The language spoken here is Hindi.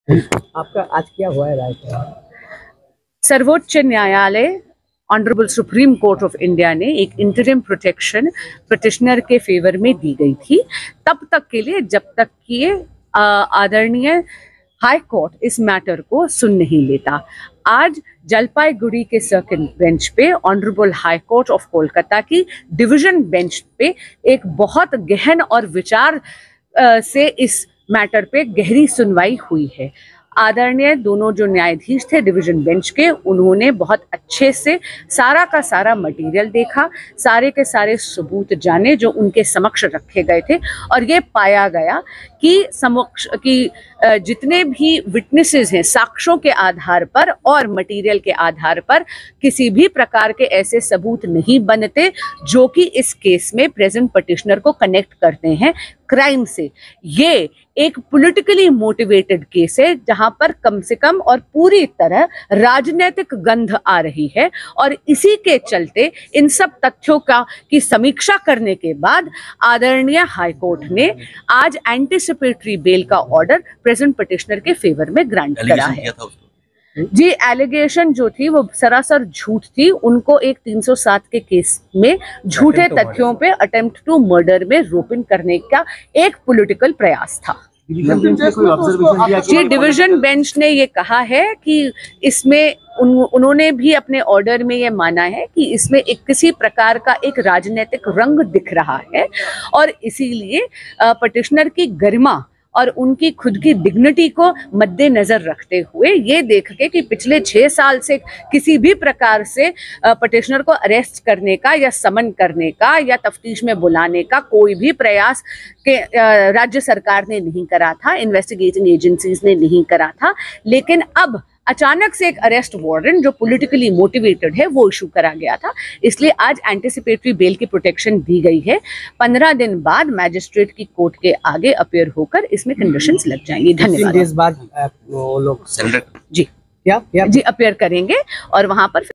आपका आज क्या हुआ है राय? सर्वोच्च न्यायालय honourable supreme court of India ने एक इंटरिम प्रोटेक्शन पिटिशनर के फेवर में दी गई थी तब तक के लिए जब तक कि आदरणीय हाई कोर्ट इस मैटर को सुन नहीं लेता। आज जलपाईगुड़ी के सर्किट बेंच पे honourable high court of Kolkata की डिवीजन बेंच पे एक बहुत गहन और विचार से इस मैटर पे गहरी सुनवाई हुई है। आदरणीय दोनों जो न्यायाधीश थे डिवीजन बेंच के, उन्होंने बहुत अच्छे से सारा का सारा मटेरियल देखा, सारे के सारे सबूत जाने जो उनके समक्ष रखे गए थे, और ये पाया गया कि जितने भी विटनेसेस हैं साक्ष्यों के आधार पर और मटेरियल के आधार पर किसी भी प्रकार के ऐसे सबूत नहीं बनते जो कि इस केस में प्रेजेंट पिटिशनर को कनेक्ट करते हैं क्राइम से। ये एक पॉलिटिकली मोटिवेटेड केस है जहां पर कम से कम और पूरी तरह राजनीतिक गंध आ रही है, और इसी के चलते इन सब तथ्यों की समीक्षा करने के बाद आदरणीय हाईकोर्ट ने आज एंटीसिपेटरी बेल का ऑर्डर प्रेजेंट पिटिशनर के फेवर में ग्रांट करा है। जी, एलिगेशन जो थी वो सरासर झूठ थी। उनको एक 307 के केस में झूठे तथ्यों पे अटेम्प्ट टू मर्डर में रोपिन करने का एक पॉलिटिकल प्रयास था। जी, डिवीजन बेंच ने ये कहा है कि इसमें उन्होंने भी अपने ऑर्डर में ये माना है कि इसमें एक किसी प्रकार का एक राजनीतिक रंग दिख रहा है, और इसीलिए पिटिशनर की गरिमा और उनकी खुद की डिग्निटी को मद्देनजर रखते हुए ये देख के कि पिछले 6 साल से किसी भी प्रकार से पिटिशनर को अरेस्ट करने का या समन करने का या तफ्तीश में बुलाने का कोई भी प्रयास के राज्य सरकार ने नहीं करा था, इन्वेस्टिगेटिंग एजेंसीज ने नहीं करा था, लेकिन अब अचानक से एक अरेस्ट वारंट जो पॉलिटिकली मोटिवेटेड है वो इशू करा गया था, इसलिए आज एंटीसिपेटरी बेल की प्रोटेक्शन दी गई है। 15 दिन बाद मैजिस्ट्रेट की कोर्ट के आगे अपीयर होकर इसमें कंडीशंस लग जाएंगी। धन्यवाद। बाद वो लोग जी अपीयर करेंगे और वहां पर